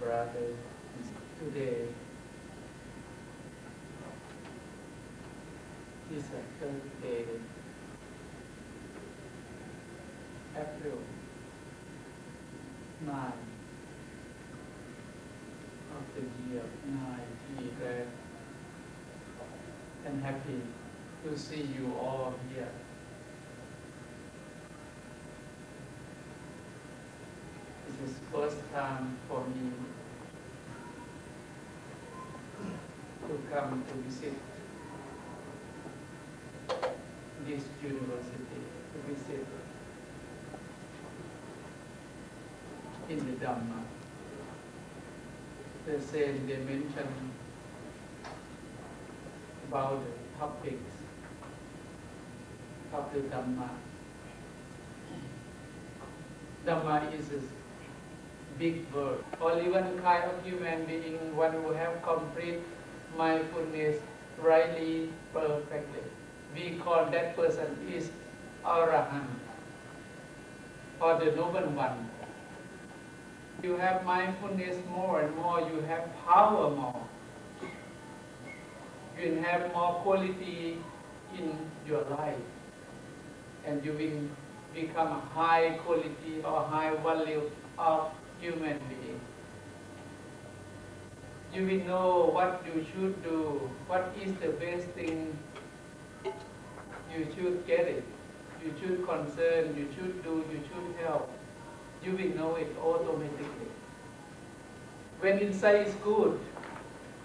brothers, today is a Thursday, April 9 of the year 19, and happy to see you all here. This is first time for me to come to visit this university, to visit in the Dhamma. The same they mentioned about the topics of the Dhamma. Dhamma is a big word. Only one kind of human being, one who have complete mindfulness rightly, perfectly. We call that person is Arahant, or the noble one. You have mindfulness more and more, you have power more. You will have more quality in your life, and you will become a high quality or high value of human being. You will know what you should do, what is the best thing you should get it, you should concern, you should do, you should help. You will know it automatically. When insight is good,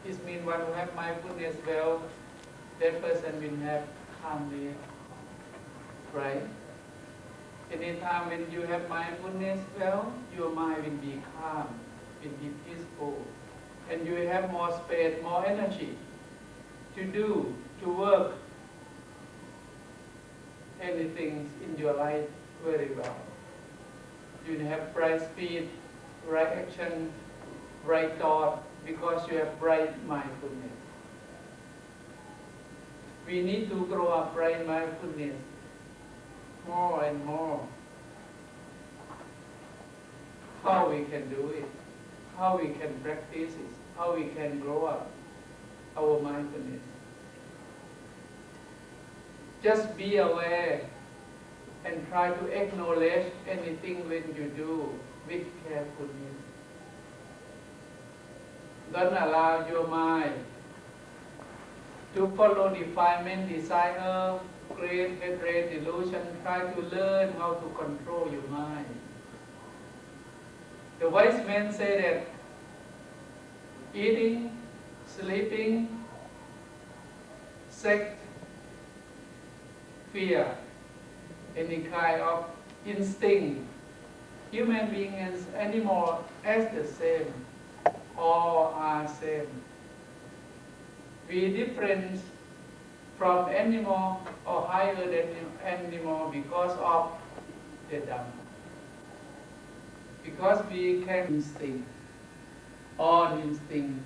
it means one who have mindfulness well, that person will have calmness, right? Anytime when you have mindfulness well, your mind will be calm, will be peaceful, and you will have more space, more energy to do, to work anything in your life very well. You will have bright speed, right action, right thought, because you have bright mindfulness. We need to grow up bright mindfulness more and more. How we can do it, how we can practice it, how we can grow up our mindfulness. Just be aware and try to acknowledge anything when you do with carefulness. Don't allow your mind to follow defilement, desire, great hatred, delusion. Try to learn how to control your mind. The wise men say that eating, sleeping, sex, fear, any kind of instinct, human being and animal as the same, all are same. We different from animal or higher than animal because of the Dhamma. Because we can instinct, all instinct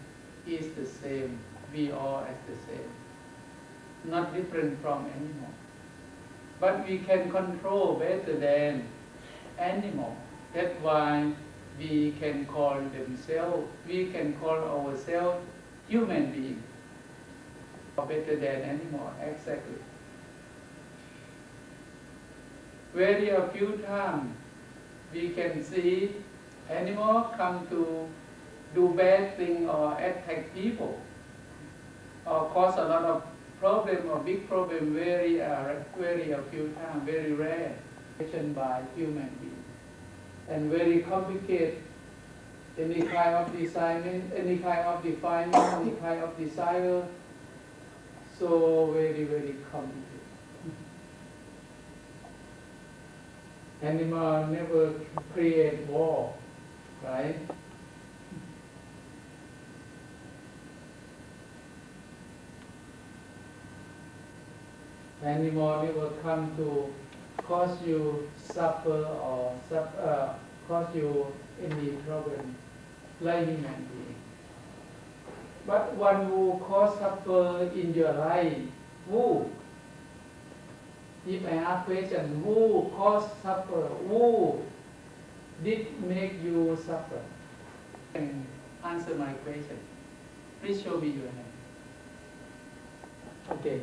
is the same, we all as the same, not different from animal. But we can control better than animal. That's why we can call themselves, we can call ourselves human being. Better than animal, exactly. Very a few times we can see animal come to do bad thing or attack people, or cause a lot of problem or big problem. Very a few times, very rare, by human being, and very complicated. Any kind of design, any kind of defining, any kind of desire. So very complicated. Animal never create war, right? Animal never come to cause you suffer or cause you any problem like human being. But one who cause suffer in your life, who? If I ask question, who cause suffer? Who did make you suffer? And answer my question. Please show me your hand. Okay.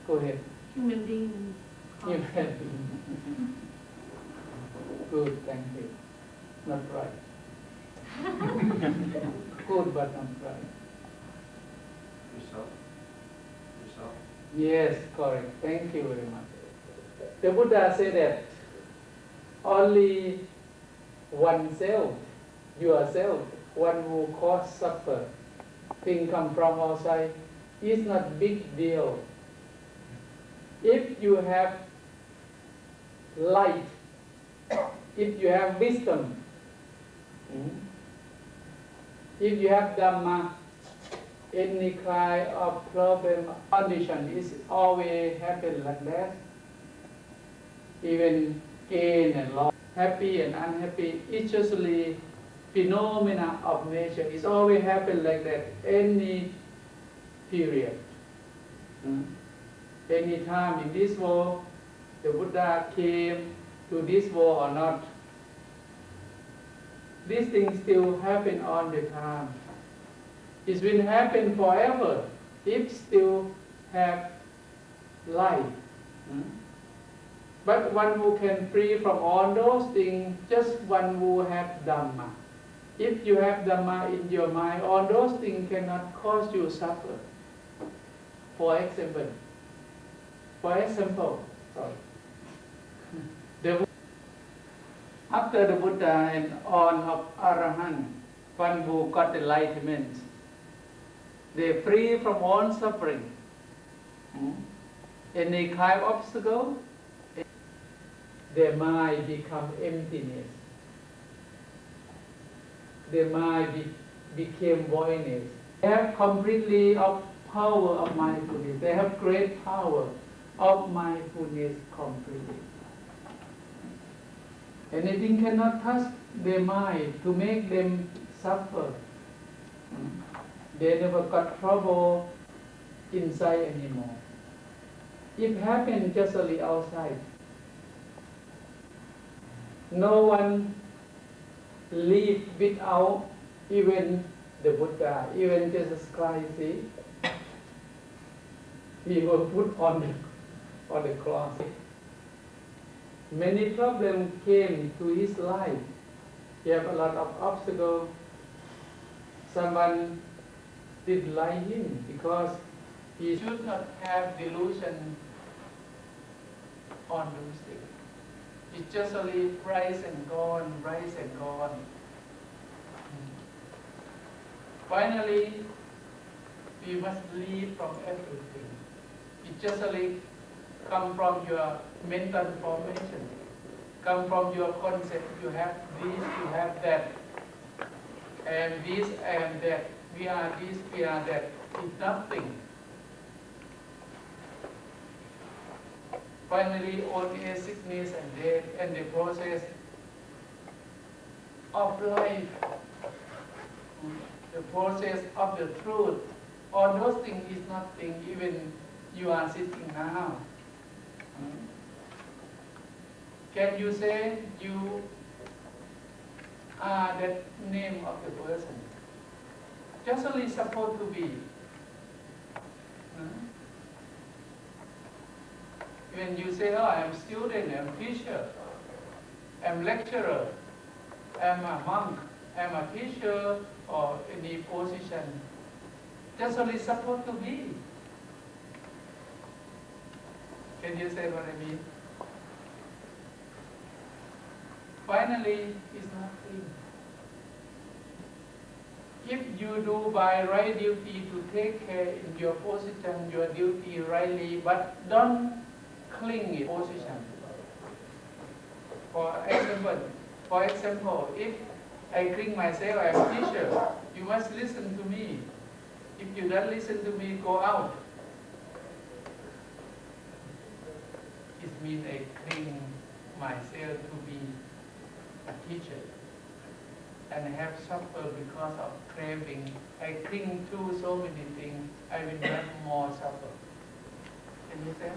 Go ahead. Human being. Human being. Good, thank you. Not right. Good, but not right. Yourself? Yourself? Yes, correct. Thank you very much. The Buddha said that only oneself, yourself, one who cause suffer, thing come from outside, is not big deal. If you have light, if you have wisdom, if you have Dhamma, any kind of problem, condition is always happen like that. Even gain and loss, happy and unhappy, it's usually phenomena of nature. It's always happen like that, any period. Any time in this world, the Buddha came to this world or not, these things still happen all the time. It will happen forever if still have life. But one who can free from all those things, just one who have Dhamma. If you have Dhamma in your mind, all those things cannot cause you suffer. For example, after the Buddha and all of Arahant, one who got enlightenment, they free from all suffering. Any kind of obstacle, their mind become emptiness. Their mind became voidness. They have completely of power of mindfulness. They have great power of mindfulness completely. Anything cannot touch their mind to make them suffer. They never got trouble inside anymore. It happened just only outside. No one live without even the Buddha, even Jesus Christ. See? He was put on the cross. Many problems came to his life. He had a lot of obstacles. Someone didn't like him because he should not have delusion on those things. It's just only rise and gone, rise and gone. Finally, we must leave from everything. It just only come from your mental formation, come from your concept. You have this, you have that, and this and that. We are this, we are that. It's nothing. Finally, old age, sickness, and death, and the process of life, the process of the truth. All those things is nothing. Even you are sitting now. Can you say you are that name of the person? Just only supposed to be. When you say, oh, I'm student, I'm teacher, I'm lecturer, I'm a monk, I'm a teacher, or any position, just only supposed to be. Can you say what I mean? Finally, it's nothing. If you do by right duty to take care in your position, your duty rightly, but don't cling in position. For example, if I cling myself as teacher, you must listen to me. If you don't listen to me, go out. It means I cling myself to be a teacher and have suffered because of craving. I cling to so many things, I will have more suffer. Can you say?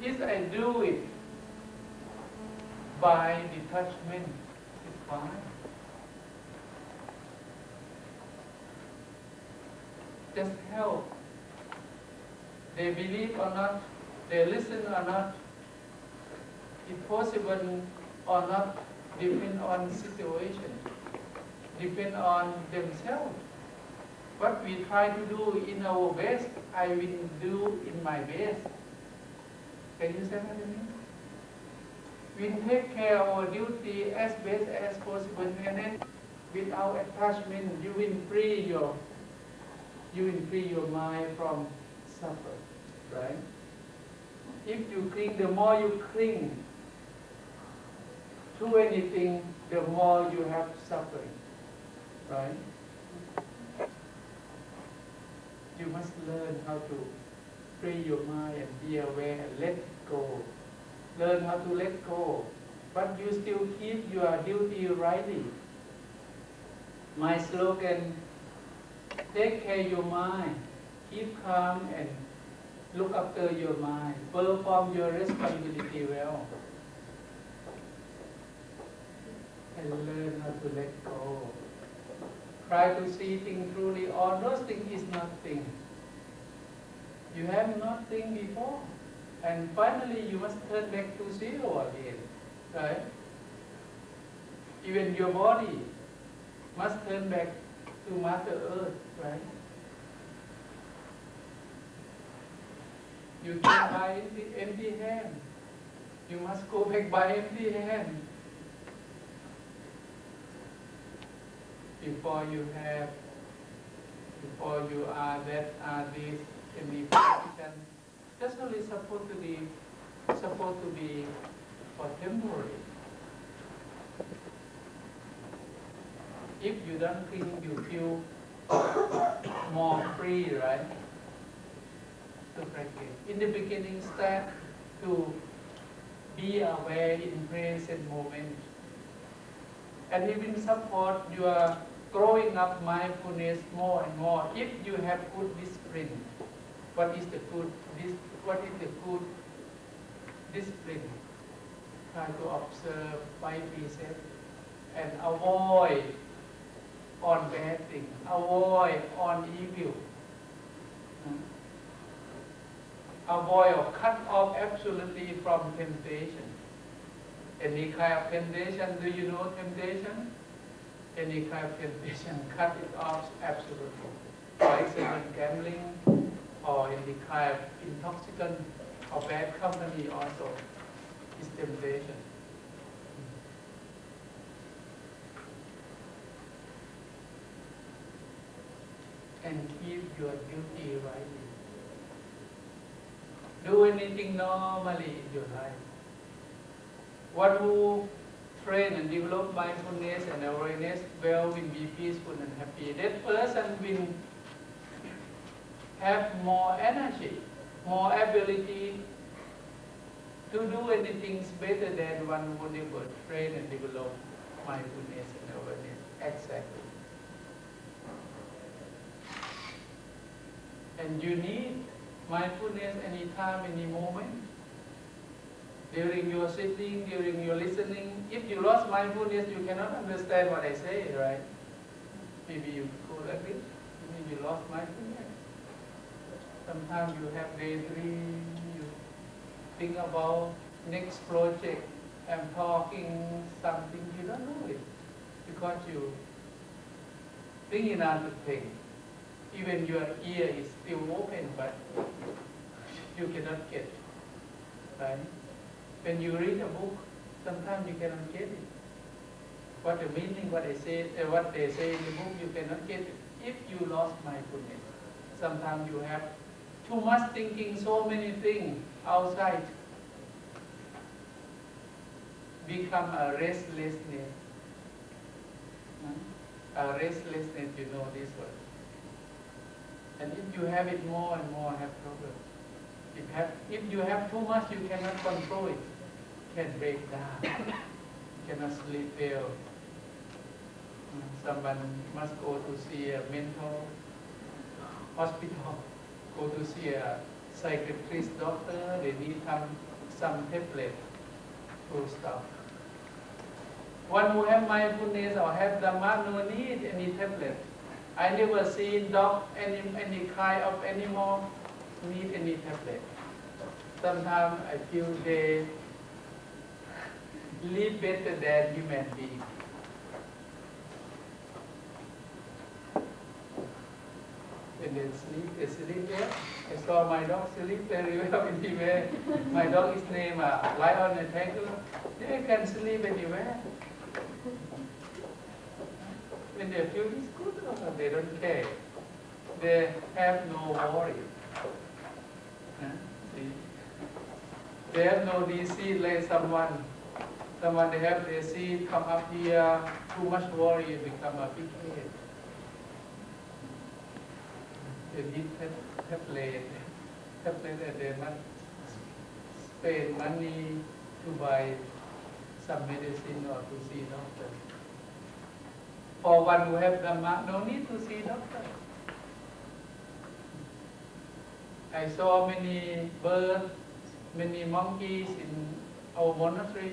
If I do it by detachment, it's fine. just help. They believe or not, they listen or not, it's possible or not, depend on situation, depend on themselves. What we try to do in our best, I will do in my best. Can you say what I mean? We take care of our duty as best as possible, and then without attachment, you will free your mind from suffer, right? If you cling, the more you cling to anything, the more you have suffering, right? You must learn how to free your mind and be aware and let go. Learn how to let go, but you still keep your duty rightly. My slogan, take care of your mind, keep calm and look after your mind, perform your responsibility well, and learn how to let go. Try to see things truly. All those things is nothing. You have nothing before. And finally, you must turn back to zero again, right? Even your body must turn back to Mother Earth, right? You came by empty hand. You must go back by empty hand. Before you are that, are this, in the position, just only supposed to be for temporary. If you don't cling, you feel more free, right? To practice. In the beginning, start to be aware in present moment, and it will support your growing up mindfulness more and more. If you have good discipline, what is the good discipline? Try to observe by precepts and avoid on bad things, avoid on evil. Avoid or cut off absolutely from temptation. Any kind of temptation, do you know temptation? Any kind of temptation, cut it off absolutely. For example, gambling, or any kind of intoxicant or bad company also is temptation. And keep your duty rightly. Do anything normally in your life. One who train and develop mindfulness and awareness well will be peaceful and happy. That person will have more energy, more ability to do anything better than one who never train and develop mindfulness and awareness. Exactly. And you need mindfulness anytime, any moment. During your sitting, during your listening. If you lost mindfulness, you cannot understand what I say, right? Maybe you go like this, maybe you lost mindfulness. Sometimes you have daydream, you think about next project. I'm talking something, you don't know it. Because you think in other thing. Even your ear is still open, but you cannot get it, right? When you read a book, sometimes you cannot get it. What the meaning, what they say in the book, you cannot get it. If you lost mindfulness, sometimes you have too much thinking, so many things outside, become a restlessness. A restlessness, you know this word. And if you have it more and more, have problems. If you have too much, you cannot control it. Can break down. You cannot sleep well. Someone must go to see a mental hospital, go to see a psychiatrist doctor. They need some tablet to stop. One who have mindfulness or have Dhamma no need any tablet. I never seen dog, any kind of animal need any tablet. Sometimes I feel they live better than human beings. When they sleep there. I saw my dog sleep very well anywhere. My dog is named Lion and Tiger. They can sleep anywhere. When they feel it's good, they don't care. They have no worry. See? They have no disease like someone they have disease, come up here, too much worry, become a big head. They need tablet and they must spend money to buy some medicine or to see doctor. For one who have Dhamma, no need to see doctor. I saw many birds, many monkeys in our monastery.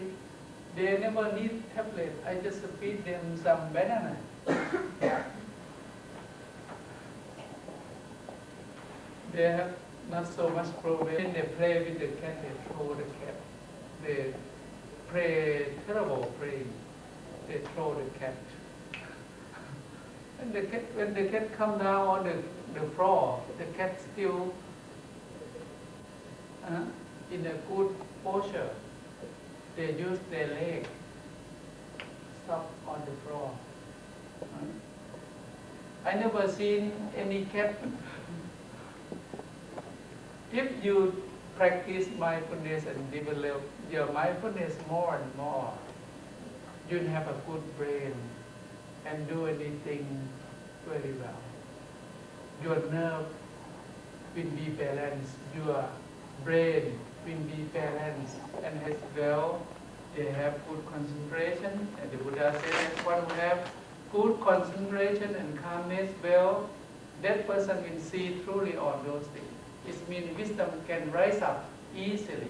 They never need tablet. I just feed them some banana. They have not so much problem. When they play with the cat, they throw the cat. They pray, terrible praying. They throw the cat. And when the cat come down on the floor, the cat still in a good posture. They use their leg, stop on the floor. I never seen any cat. If you practice mindfulness and develop your mindfulness more and more, you'll have a good brain and do anything very well. Your nerve will be balanced, your brain will be balanced, and as well, they have good concentration. And the Buddha said that one who have good concentration and calmness well, that person will see truly all those things. It means wisdom can rise up easily.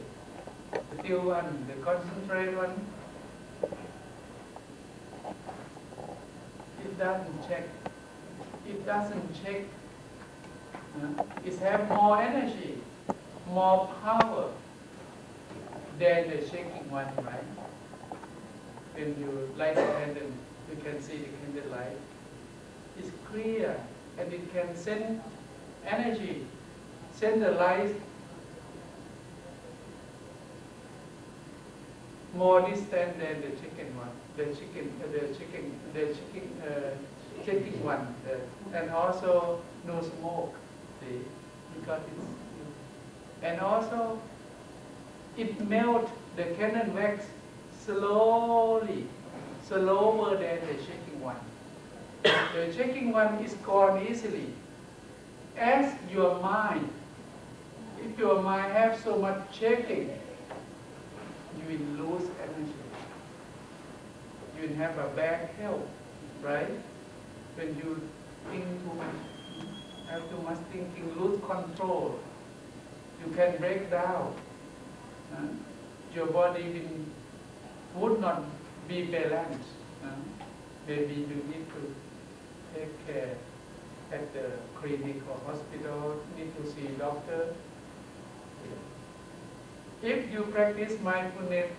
The still one, the concentrated one, it doesn't check. It doesn't check. It has more energy, more power than the shaking one, right? When you light the candle, you can see the candle light. It's clear and it can send energy, send the light more distant than the chicken one, shaking one, and also no smoke, see, because it's, and also it melts the candle wax slowly, slower than the shaking one. The shaking one is gone easily. As your mind, if your mind has so much shaking, you will lose energy. You will have a bad health, right? When you think too much, have too much thinking, lose control. You can break down. Your body would not be balanced. Maybe you need to take care at the clinic or hospital, need to see a doctor. If you practice mindfulness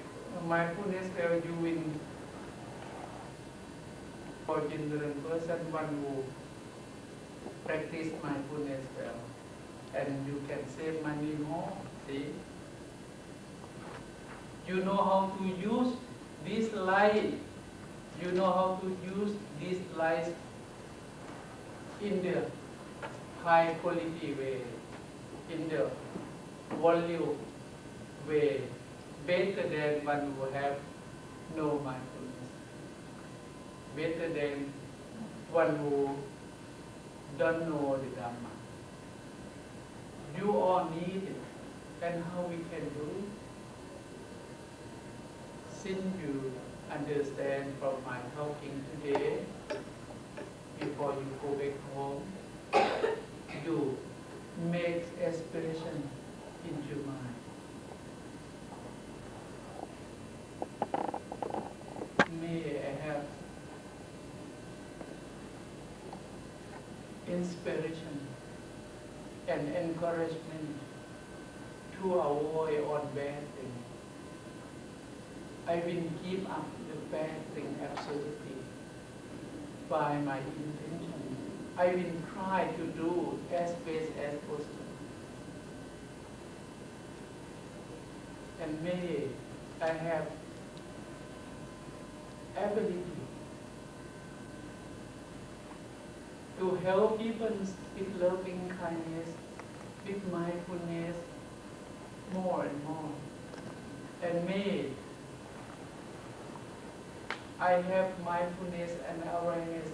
well, you will, for general person, one who practice mindfulness well, and you can save money more, see? You know how to use this light. You know how to use this light in the high quality way, in the volume way, better than one who have no mindfulness, better than one who don't know the Dhamma. You all need it, and how we can do it? Since you understand from my talking today, before you go back home, you make aspiration in your mind. May I have inspiration and encouragement to avoid all bad things. I will give up the bad thing absolutely by my intention. I will try to do as best as possible. And may I have ability to help people with loving kindness, with mindfulness more and more. And may I have mindfulness and awareness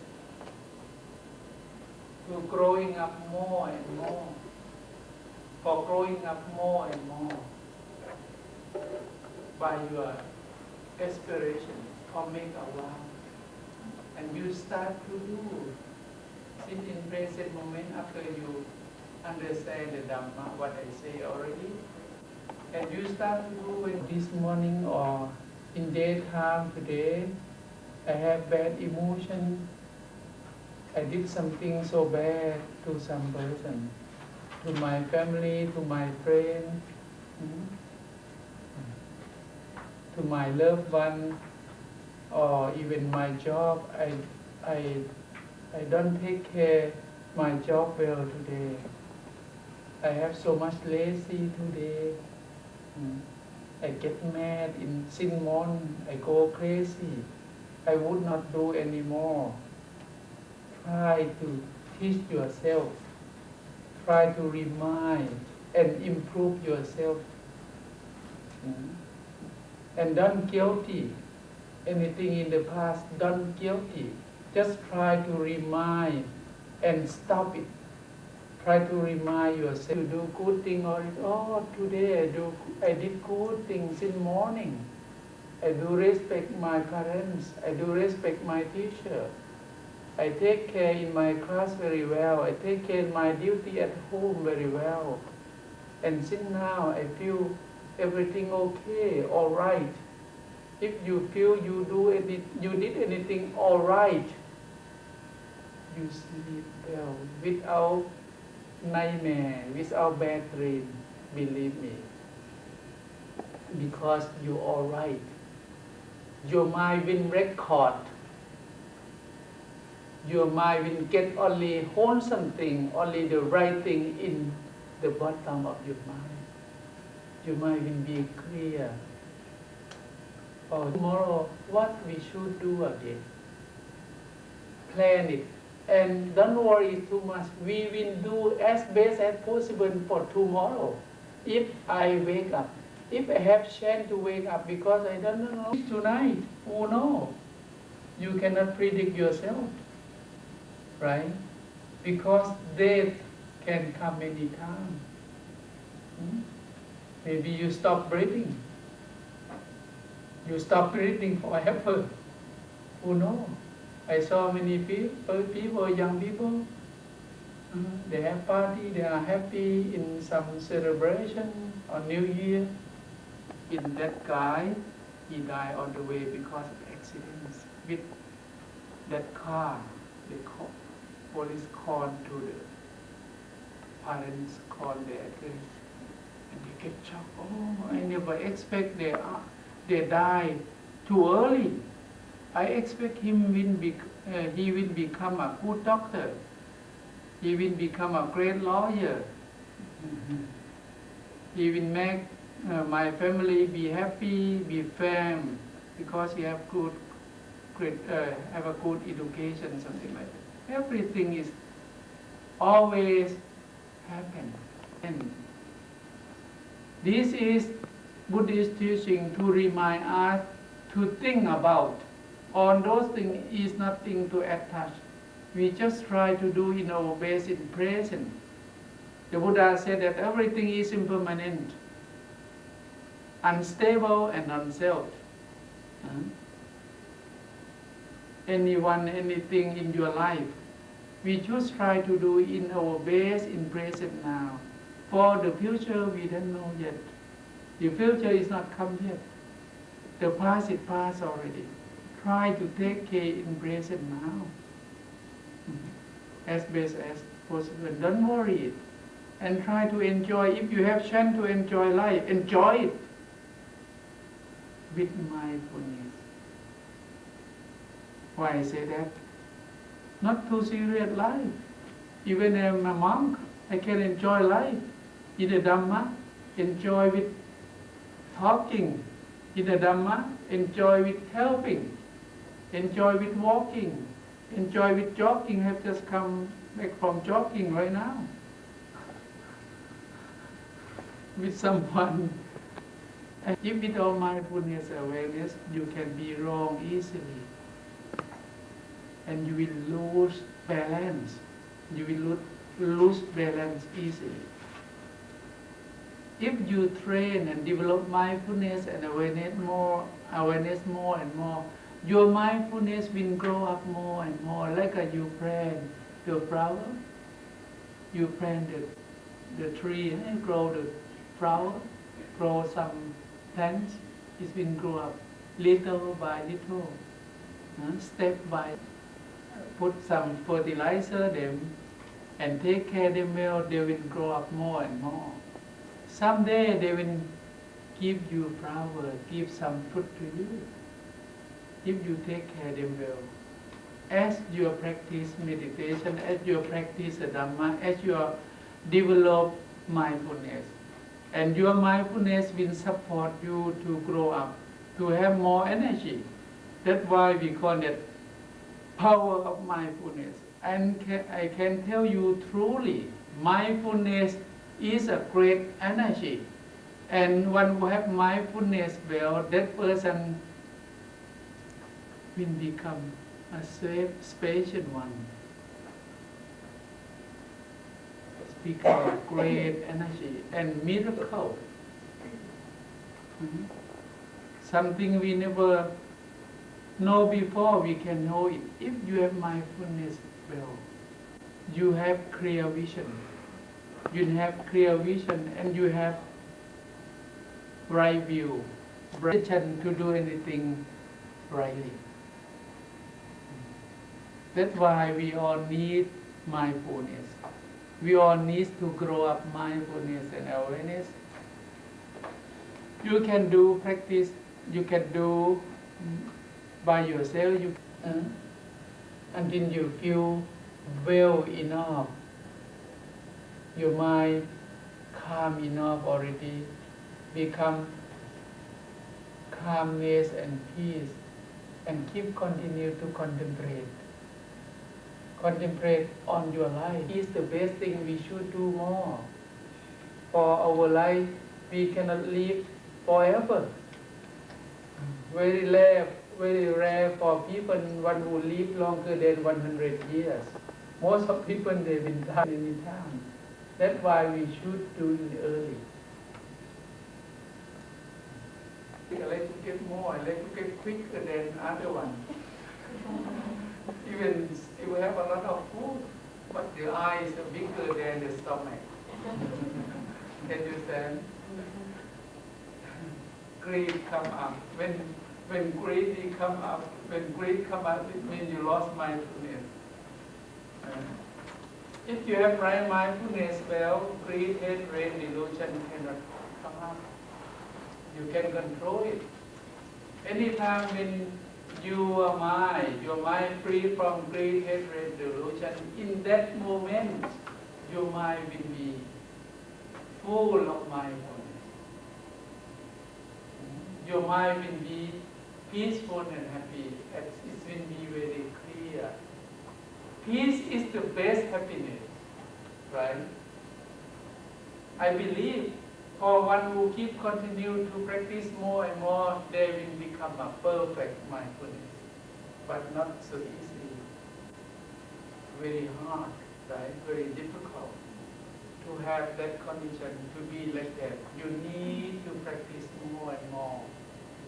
to growing up more and more, for growing up more and more by your aspiration or make a vow. And you start to do, sit in present moment after you understand the Dhamma, what I say already. And you start to do it this morning or in daytime today. I have bad emotion. I did something so bad to some person, to my family, to my friend, to my loved one, or even my job. I don't take care my job well today. I have so much lazy today. I get mad in sin mon. I go crazy. I would not do anymore. Try to teach yourself. Try to remind and improve yourself. And don't guilty. Anything in the past, don't guilty. Just try to remind and stop it. Try to remind yourself to do good thing or today I did good things in morning. I do respect my parents. I do respect my teacher. I take care in my class very well. I take care in my duty at home very well. And since now I feel everything okay, all right. If you feel you did anything all right, you sleep well without nightmare, without bad dream. Believe me, because you all right. Your mind will record. Your mind will get only wholesome thing, only the right thing in the bottom of your mind. Your mind will be clear. Or tomorrow, what we should do again. Plan it. And don't worry too much. We will do as best as possible for tomorrow. If I wake up. If I have chance to wake up, because I don't know tonight, who knows? You cannot predict yourself, right? Because death can come any time. Maybe you stop breathing. You stop breathing forever. Who knows? I saw many people, young people, they have party, they are happy in some celebration on New Year. In that guy, he died on the way because of accidents with that car. The police called to the parents, called the address, and they get shocked. Oh, I never expect they died too early. I expect he will become a good doctor. He will become a great lawyer. He will make my family be happy, be firm, because he have have a good education, something like that. Everything is always happen. And this is Buddhist teaching to remind us to think about. On those things is nothing to attach. We just try to do in our best in present. The Buddha said that everything is impermanent, unstable and unself. Anyone, anything in your life, we just try to do in our best in present now. For the future, we don't know yet. The future is not come yet. The past is past already. Try to take care in present now. as best as possible. Don't worry it. And try to enjoy. If you have chance to enjoy life, enjoy it with mindfulness. Why I say that? Not too serious life. Even I'm a monk, I can enjoy life. In the Dhamma, enjoy with talking. In the Dhamma, enjoy with helping. Enjoy with walking. Enjoy with jogging. I have just come back from jogging right now. With someone. And if without mindfulness awareness, you can be wrong easily. And you will lose balance. You will lose balance easily. If you train and develop mindfulness and awareness more and more, your mindfulness will grow up more and more. Like you plant your flower, you plant the tree and grow the flower, grow some plants, it will grow up little by little, step by put some fertilizer them and take care of them well, they will grow up more and more. Someday they will give you flower, give some fruit to you, if you take care of them well. As you practice meditation, as you practice the Dhamma, as you develop mindfulness, and your mindfulness will support you to grow up, to have more energy. That's why we call it power of mindfulness. And I can tell you truly, mindfulness is a great energy. And one who have mindfulness well, that person will become a safe, spacious one. Become a great energy and miracle. Something we never know before, we can know it. If you have mindfulness well, you have clear vision. You have clear vision and you have right view, vision to do anything rightly. That's why we all need mindfulness. We all need to grow up mindfulness and awareness. You can do practice, you can do by yourself, until you feel well enough, your mind calm enough already, become calmness and peace, and continue to contemplate. Contemplate on your life is the best thing we should do more. For our life, we cannot live forever. Very rare for people one who live longer than 100 years. Most of people they will die any time. That's why we should do it early. I like to get more. I like to get quicker than other one. Even still have a lot of food, but the eyes are bigger than the stomach. Can you stand? Greed come up. When greed come up, it means you lost mindfulness. If you have right mindfulness, well, greed, hatred, delusion cannot come up. You can control it. Anytime when your mind free from greed, hatred, delusion, in that moment, your mind will be full of mindfulness. Your mind will be peaceful and happy. It will be very clear. Peace is the best happiness, right? I believe for one who continue to practice more and more, they will become a perfect mindfulness, but not so easy. Very hard, right? Very difficult to have that condition, to be like that. You need to practice more and more.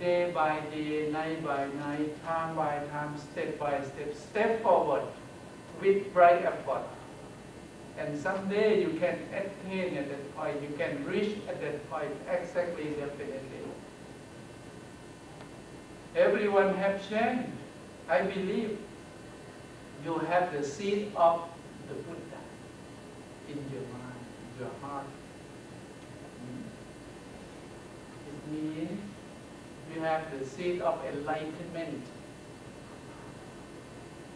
Day by day, night by night, time by time, step by step, step forward with bright effort. And someday you can attain at that point, you can reach at that point, exactly, definitely. Everyone have changed. I believe you have the seed of the Buddha in your mind, your heart. It means you have the seed of enlightenment.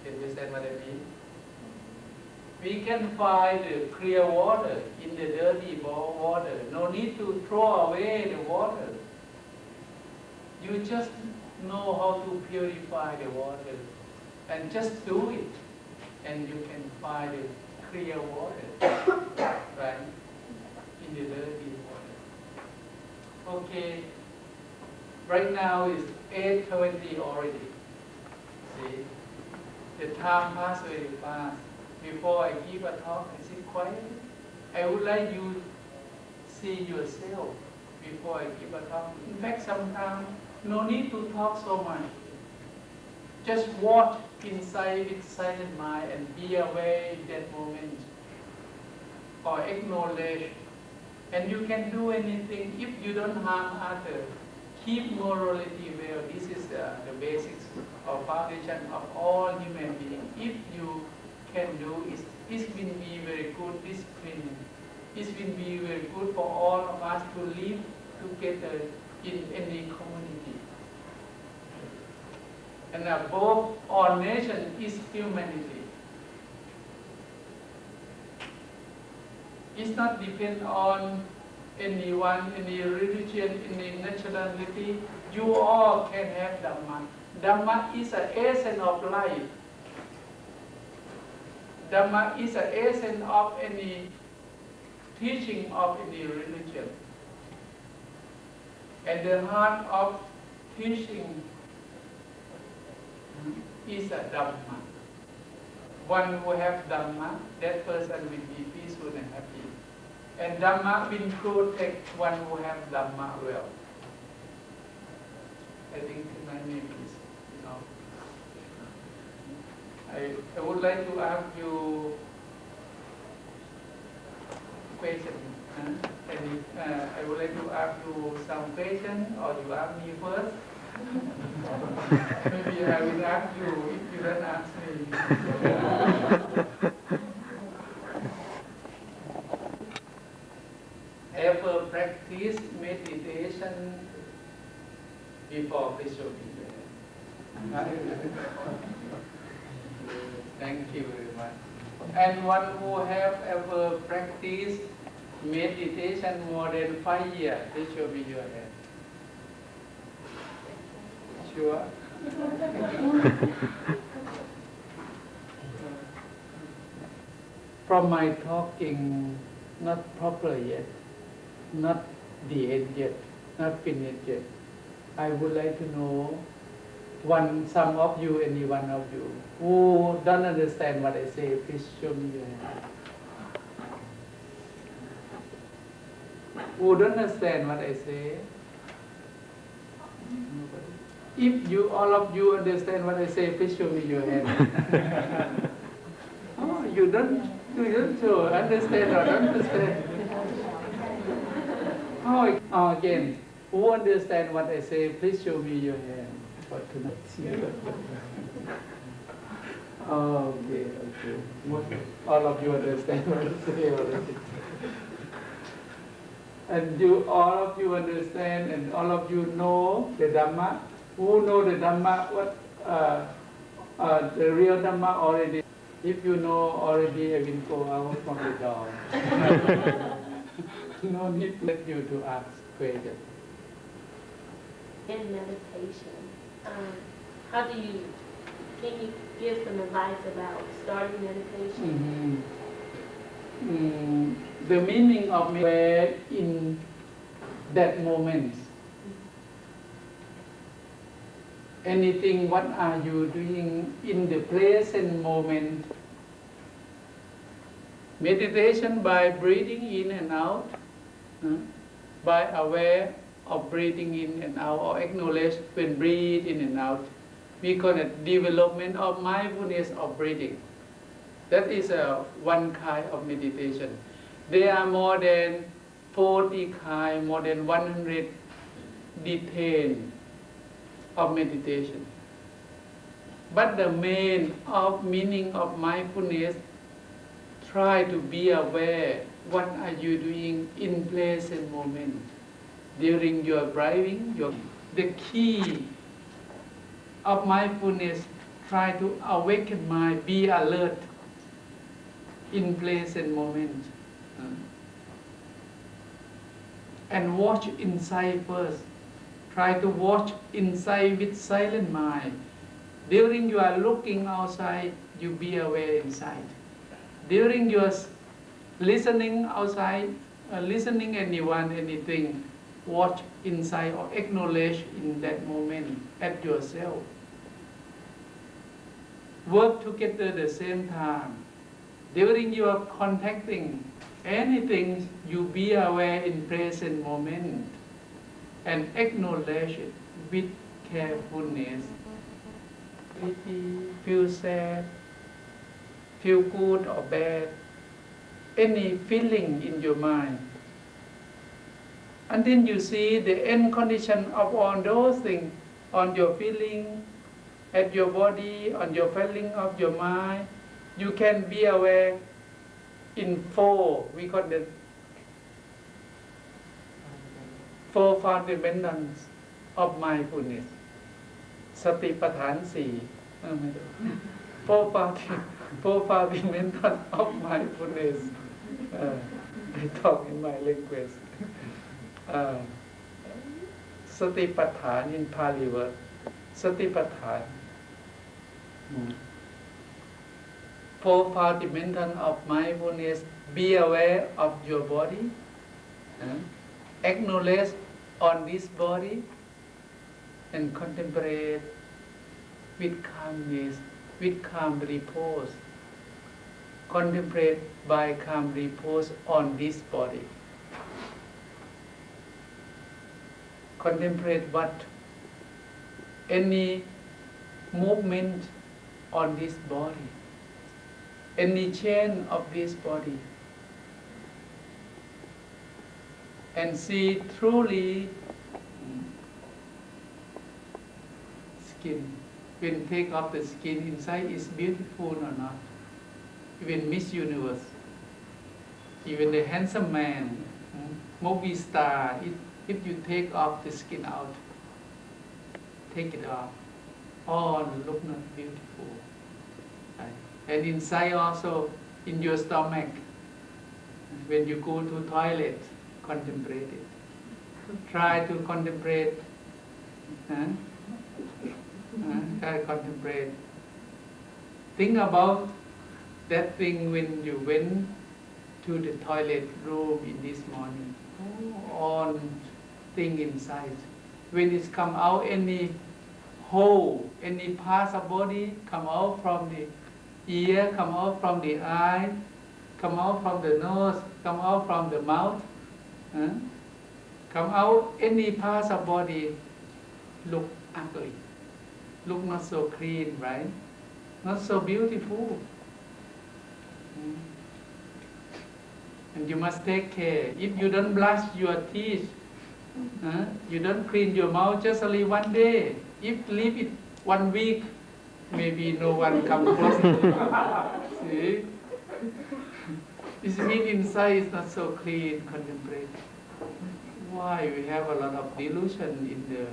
Can you understand what I mean? We can find the clear water in the dirty water. No need to throw away the water. You just know how to purify the water and just do it, and you can find the clear water, right, in the dirty water. Okay, right now it's 8:20 already. See, the time passed very fast. Before I give a talk, I sit quietly. I would like you see yourself before I give a talk. In fact, sometimes no need to talk so much. Just watch inside with silent mind and be aware in that moment, or acknowledge. And you can do anything if you don't harm others. Keep morality well. This is the basics or foundation of all human beings. If you can do it will be very good discipline. It will be very good for all of us to live together in any community. And above all nation is humanity. It's not depend on anyone, any religion, any nationality. You all can have Dhamma. Dhamma is the essence of life. Dhamma is the essence of any teaching of any religion. And the heart of teaching is a Dhamma. One who has Dhamma, that person will be peaceful and happy. And Dhamma will protect one who has Dhamma well. I think my name is, I would like to ask you question. I would like to ask you some question, or you ask me first. Maybe I will ask you if you don't ask me. Ever practice meditation before disobedience? Thank you very much. And one who have ever practiced meditation more than 5 years, this should be your hand. Sure? From my talking, not proper yet, not the end yet, not finished yet. I would like to know some of you, any one of you, who don't understand what I say, please show me your hand. Who don't understand what I say? If you, all of you understand what I say, please show me your hand. Oh, you don't show, understand or don't understand? Oh, again, who understand what I say, please show me your hand. But tonight, okay. All of you understand what I say already. And all of you understand, and all of you know the Dhamma. Who know the Dhamma? What the real Dhamma already? If you know already, I will go out from the door. No need for you to ask questions. In meditation, can you give some advice about starting meditation? The meaning of where in that moment. Anything, what are you doing in the present moment? Meditation by breathing in and out, by aware of breathing in and out, or acknowledge when breathe in and out. We call it development of mindfulness of breathing. That is one kind of meditation. There are more than 40 kinds, more than 100 details of meditation. But the main of meaning of mindfulness try to be aware what are you doing in present moment during your driving. The key of mindfulness, try to awaken mind, be alert in present moment, and watch inside first. Try to watch inside with silent mind. During you are looking outside, you be aware inside. During your listening outside, listening anyone, anything, watch inside or acknowledge in that moment at yourself. Work together at the same time. During you are contacting anything, you be aware in present moment and acknowledge it with carefulness. Feel sad, feel good or bad, any feeling in your mind. And then you see the end condition of all those things on your feeling, at your body, on your feeling of your mind. You can be aware in four, we call it four fundamentals of mindfulness. Satipatthana 4 four fundamentals of mindfulness. I talk in my language. Satipatthana in Pali word. Satipatthana. 4 fundamentals of mindfulness. Be aware of your body. Acknowledge on this body and contemplate with calmness, with calm repose. Contemplate by calm repose on this body. Contemplate what? Any movement on this body, any change of this body, and see truly skin. When take off the skin, inside is beautiful or not. Even Miss Universe, even the handsome man, movie star, if you take off the skin out, take it off, all look not beautiful. Right? And inside also, in your stomach, when you go to toilet, contemplate it. Try to contemplate. Try to contemplate. Think about that thing when you went to the toilet room in this morning. All thing inside. When it's come out, any hole, any parts of body come out from the ear, come out from the eye, come out from the nose, come out from the mouth. Come out any parts of body look ugly, look not so clean, right? Not so beautiful. And you must take care. If you don't brush your teeth, you don't clean your mouth just only one day. If leave it 1 week, maybe no one come close to it. See? It means inside is not so clean, contemplate. Why we have a lot of delusion in the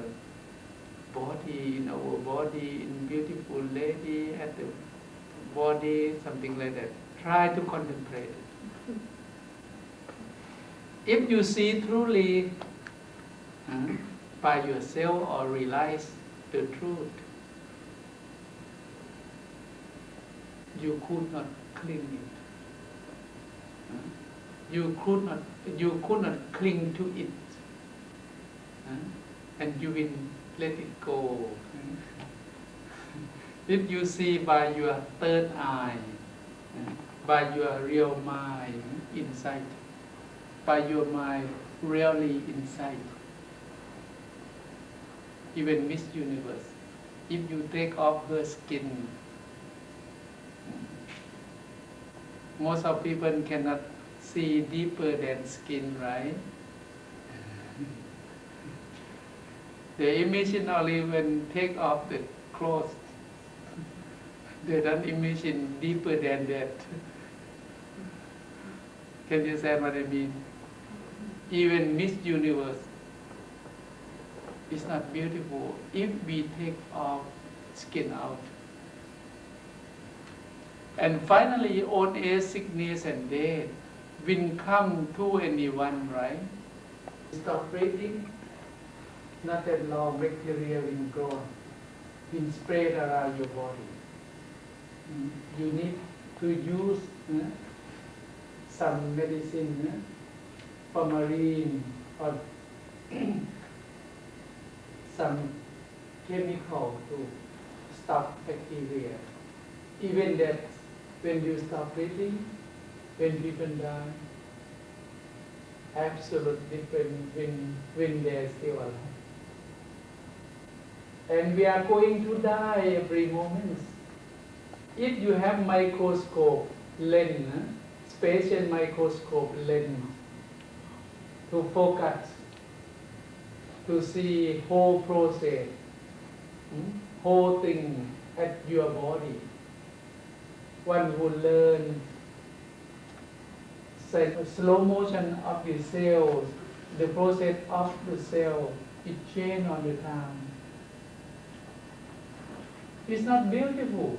body, in our body, in beautiful lady at the body, something like that. Try to contemplate it. If you see truly by yourself or realize the truth, you could not cling it. You could not cling to it, and you will let it go. If you see by your third eye, by your real mind inside, by your mind really inside, even Miss Universe, if you take off her skin, most of people cannot see deeper than skin, right? They imagine only when take off the clothes. They don't imagine deeper than that. Can you understand what I mean? Even Miss Universe is not beautiful if we take our skin out. And finally, old age, sickness, and death will come to anyone, right? Stop breathing, not that long bacteria will grow, will spread around your body. You need to use some medicine, formalin, or some chemical to stop bacteria. Even that, when you stop breathing, when people die, absolute different when they're still alive. And we are going to die every moment. If you have microscope lens, special microscope lens to focus, to see whole process, whole thing at your body, one who learn slow motion of the cells, the process of the cell, it changes all the time. It's not beautiful,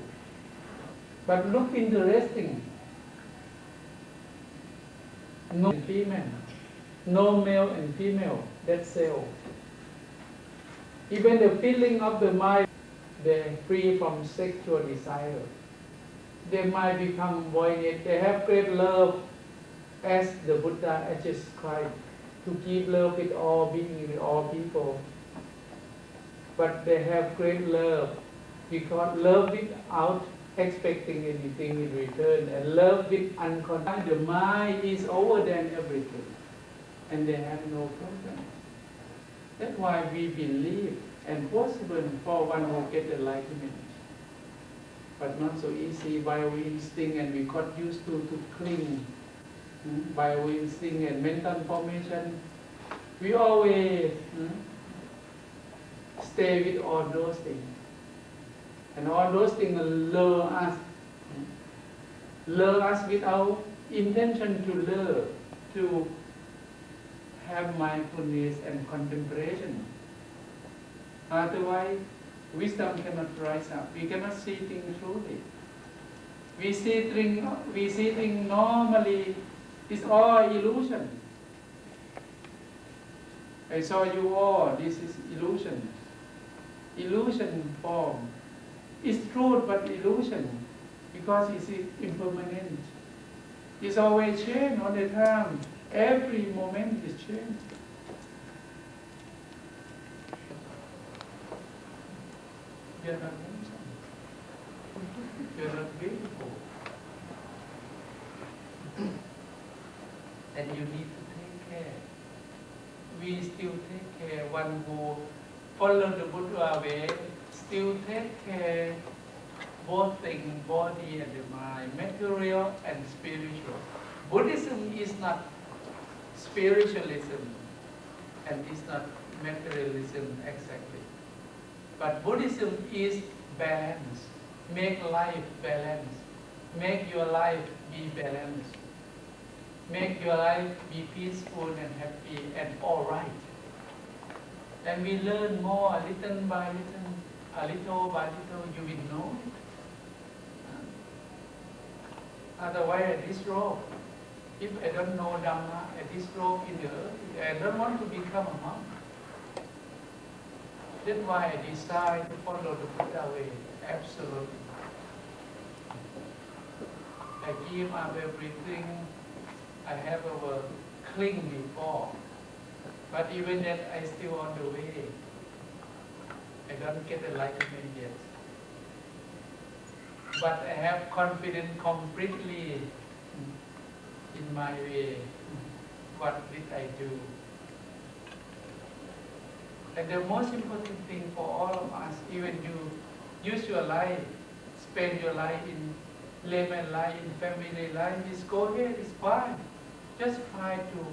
but look interesting. No female, no male and female, that cell. Even the feeling of the mind, they're free from sexual desire. They might become void. They have great love, as the Buddha has described, to give love with all beings, with all people. But they have great love, because love without expecting anything in return, and love with unconditional. The mind is over than everything, and they have no problem. That's why we believe and possible for one who get enlightenment. But not so easy by our instinct, and we got used to cling by our instinct and mental formation. We always stay with all those things. And all those things lure us without intention to lure, to have mindfulness and contemplation. Otherwise, wisdom cannot rise up. We cannot see things truly. We see things normally. It's all illusion. I saw you all. This is illusion. Illusion form. It's truth, but illusion, because it's impermanent. It's always change all the time. Every moment is change. You're not handsome. You're not beautiful. And you need to take care. We still take care. One who follow the Buddha way still take care both things, body and the mind, material and spiritual. Buddhism is not spiritualism and is not materialism exactly. But Buddhism is balance. Make life balanced. Make your life be balanced. Make your life be peaceful and happy and all right. And we learn more, little by little, a little by little, you will know it. Otherwise, at this road, if I don't know Dhamma, at this road in the earth, I don't want to become a monk. That's why I decided to follow the Buddha way, absolutely. I give up everything I have ever clinged before. But even that, I still on the way. I don't get enlightenment yet. But I have confidence completely in my way. What did I do? And the most important thing for all of us, even you use your life, spend your life in layman life, in family life, is go ahead, it's fine. Just try to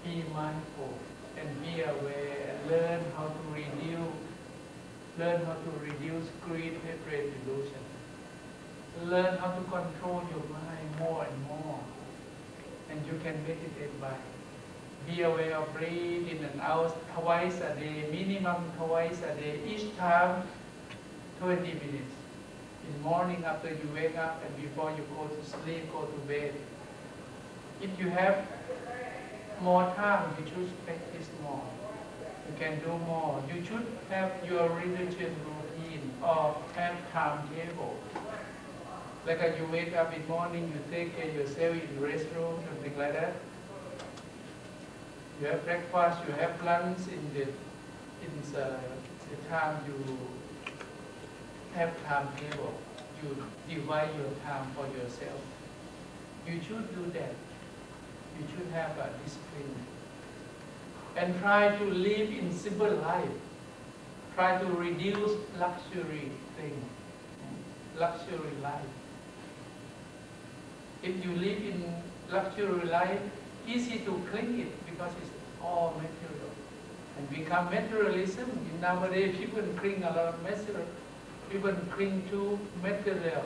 be mindful and be aware and learn how to reduce greed, hatred, delusion. Learn how to control your mind more and more. And You can meditate by be aware of breathe in and out twice a day, minimum twice a day, each time 20 minutes. In the morning after you wake up and before you go to sleep, go to bed. If you have more time, you should practice more. You can do more. You should have your religious routine or have timetable. Like you wake up in the morning, you take care of yourself in the restroom, something like that. You have breakfast, you have lunch in the time you have timetable. You divide your time for yourself. You should do that. You should have a discipline. And try to live in simple life. Try to reduce luxury things, luxury life. If you live in luxury life, easy to cling it because it's all material. And become materialism. Nowadays, people cling a lot of material. People cling to material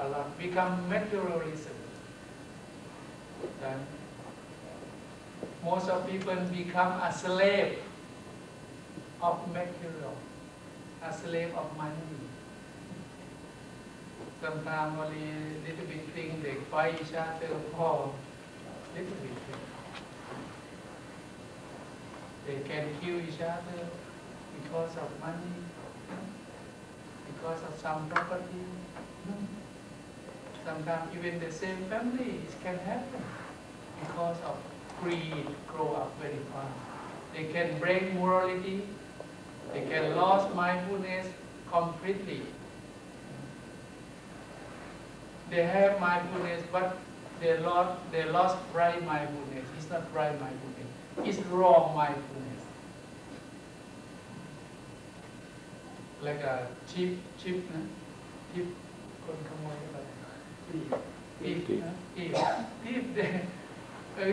a lot. Become materialism. And most of people become a slave of material, a slave of money. Sometimes only little bit thing they fight each other for little bit thing. They can kill each other because of money, because of some property. Sometimes even the same family can happen because of greed, grow up very fast. They can break morality, they can lose mindfulness completely. They have mindfulness, but they lost right mindfulness. It's not right mindfulness. It's wrong mindfulness. Like a thief, thief,คนขโมยอะไร thief.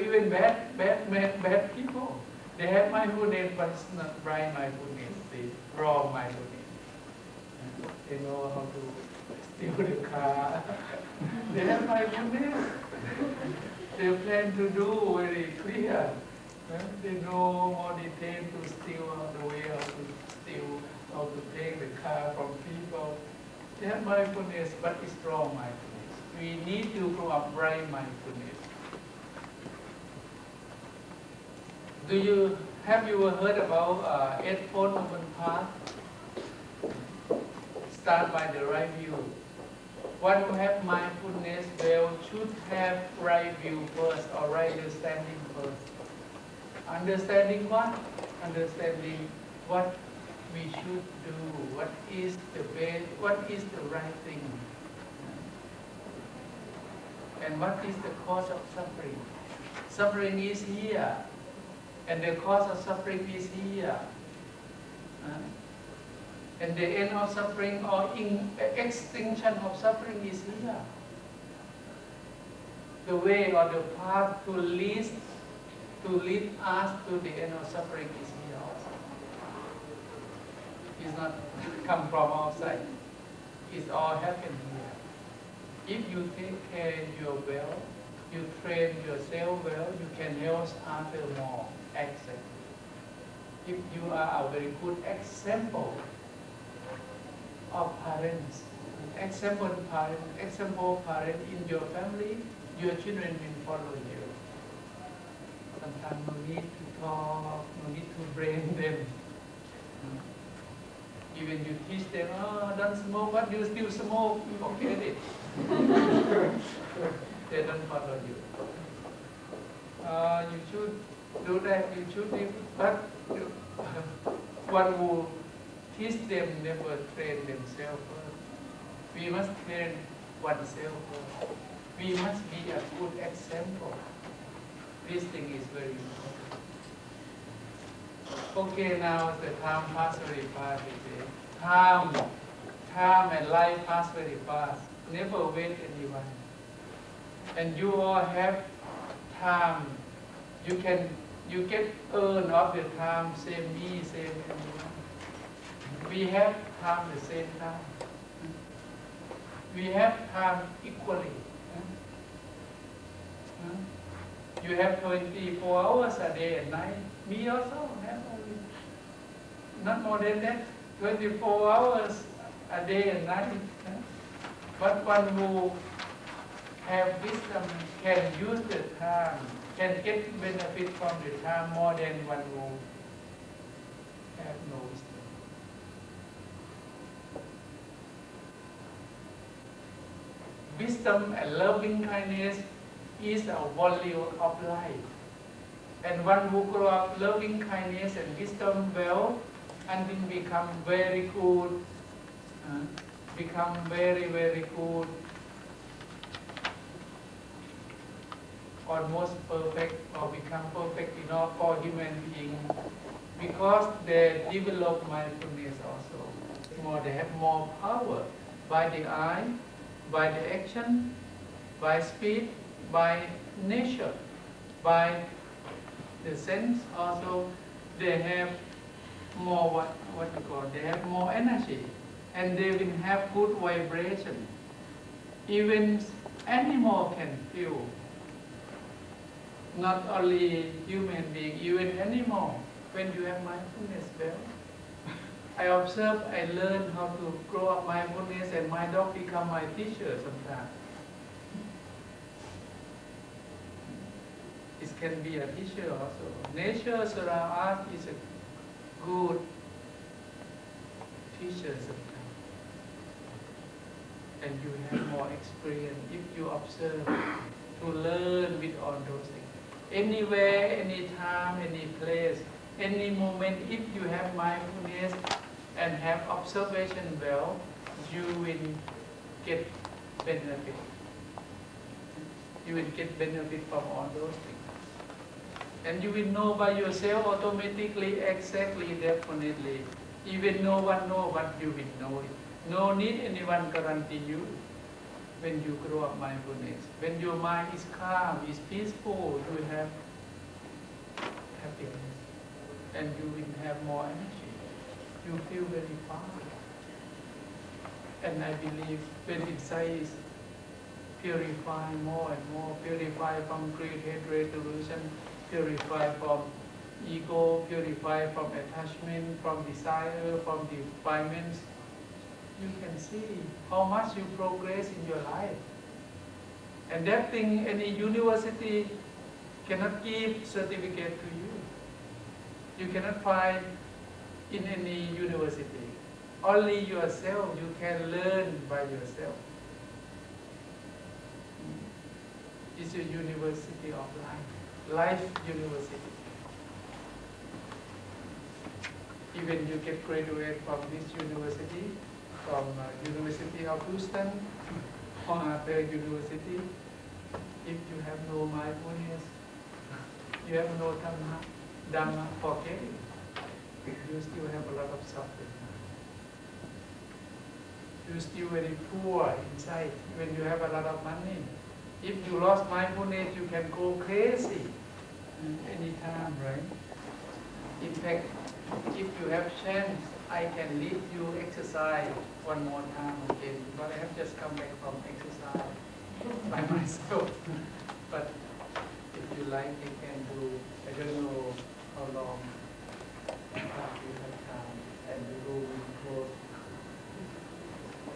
Even bad people. They have mindfulness, but it's not right mindfulness. It's wrong mindfulness. They know how to steal the car. They have mindfulness. They plan to do very clear. They know more detail to steal the way how to steal, how to take the car from people. They have mindfulness, but it's wrong mindfulness. We need to grow up right mindfulness. Have you heard about Eightfold Noble Path? Start by the right view. One who have mindfulness well should have right view first or right understanding first. Understanding what? Understanding what we should do, what is the best, what is the right thing, and what is the cause of suffering. Suffering is here, and the cause of suffering is here. And the end of suffering or extinction of suffering is here. The way or the path to lead us to the end of suffering is here also. It's not come from outside. It's all happened here. If you take care of your well, you train yourself well, you can help others more. Exactly. If you are a very good example of parents, example parent in your family, your children will follow you. Sometimes no need to talk, no need to brain them. Even you teach them, don't smoke, but you still smoke, forget it. They don't follow you. You should do that, you should do, but one who teach them never train themselves first. We must train oneself first. We must be a good example. This thing is very important. Okay, now the time pass very fast today. Time and life pass very fast. Never wait anyone. And you all have time. You can earn of the time, same me, same anyone. We have time the same time. We have time equally. You have 24 hours a day and night. Me also have only, not more than that, 24 hours a day and night. But one who have wisdom can use the time, can get benefit from the time more than one who have no wisdom. Wisdom and loving kindness is a value of life. And one who grow up loving kindness and wisdom well, and then become very good, become very, very good, almost perfect, or become perfect enough for human being, because they develop mindfulness also. They have more power by the eye, by the action, by speech, by nature, by the sense also. They have more they have more energy, and they will have good vibration. Even animal can feel. Not only human being, even animal. When you have mindfulness, well, I observe, I learn how to grow up mindfulness, and my dog become my teacher sometimes. It can be a teacher also. Nature surround us is a good teacher sometimes. And you have more experience if you observe, to learn with all those things. Anywhere, anytime, any place, any moment, if you have mindfulness and have observation well, you will get benefit. You will get benefit from all those things. And you will know by yourself automatically, exactly, definitely. Even no one knows what you will know it. No need anyone guarantee you. When you grow up mindfulness, when your mind is calm, is peaceful, you will have happiness, and you will have more energy. You feel very fine. And I believe when inside is purified more and more, purified from greed, hatred, delusion, purified from ego, purified from attachment, from desire, from defilements, you can see how much you progress in your life. And that thing, any university cannot give certificate to you. You cannot find in any university. Only yourself, you can learn by yourself. It's a university of life university. Even you get graduate from this university, from University of Houston or other university, if you have no mindfulness, you have no Dhamma forgetting, you still have a lot of suffering. You still very poor inside, when you have a lot of money. If you lost mindfulness, you can go crazy anytime, right? In fact, if you have chance, I can lead you exercise one more time again, but I have just come back from exercise by myself. But if you like, you can do, I don't know how long you have time, and the room will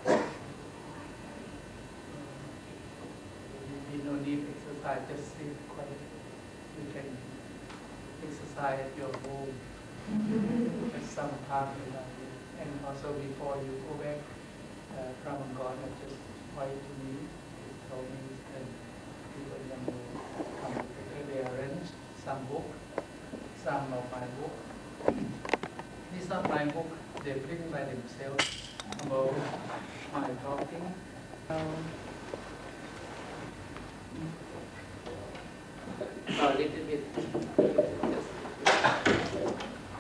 close. You don't need exercise, just sit quiet. You can exercise at your home at some time. And also before you go back, from God had just write to me, he told me that people in the come together, they arranged some book, some of my book. This is not my book, they bring by themselves about my talking. A little bit,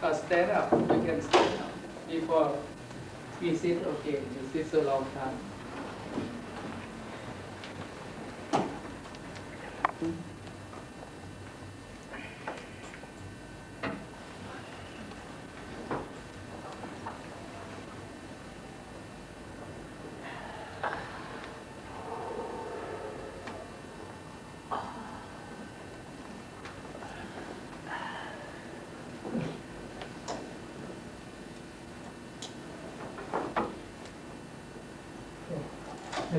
just stand up, you can stand up. Before we sit, okay, you sit so long time.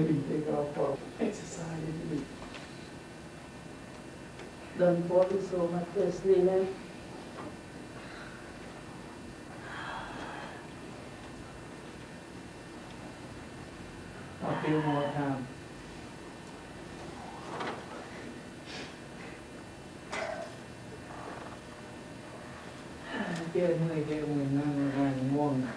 we take off for exercise a little bit. Don't worry so much, West Lilac. A few more times. Kia người kia mình đang ngon.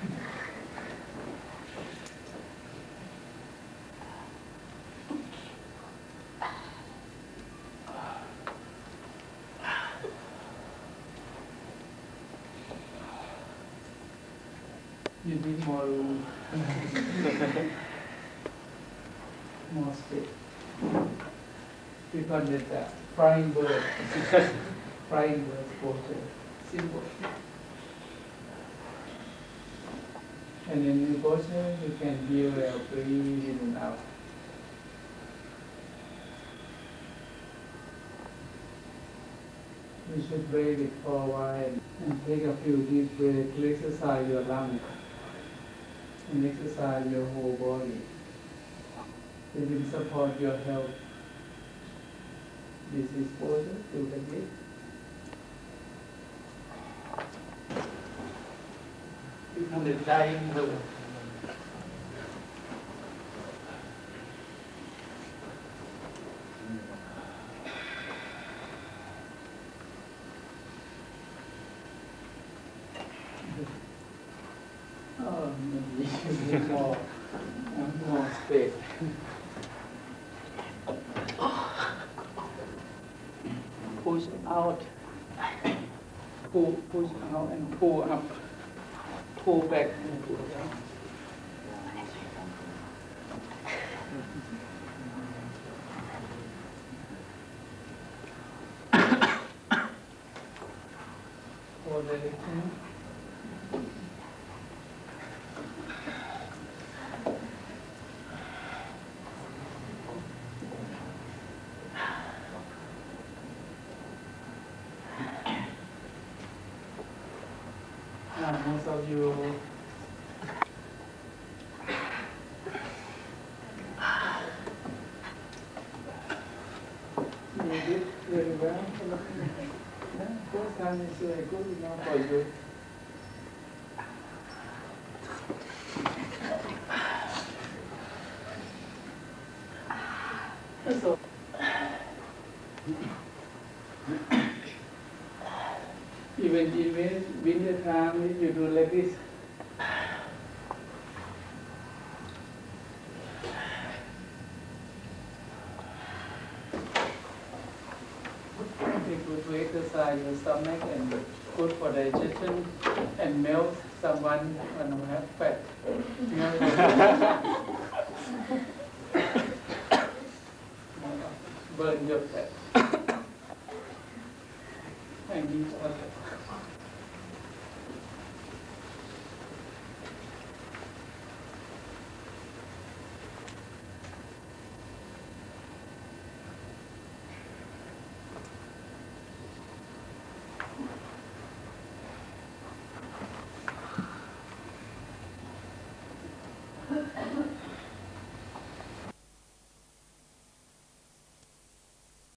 You need more room. More space. We call it flying bird. Flying bird posture. Simple. And in new posture, you can feel breathe in and out. You should breathe it for a while and take a few deep breaths to exercise your lungs and exercise your whole body. It will support your health. This is posture, look at it. Become the dying room. Oh, maybe more space. Push out, push out and pull up, pull back and pull down. Hold the hand. Most of you did very well. Yeah, first time is good enough for you. So, even in winter time, you do like this. It's good to exercise your stomach and good for digestion and melt someone who have fat. Burn your fat. And eat other.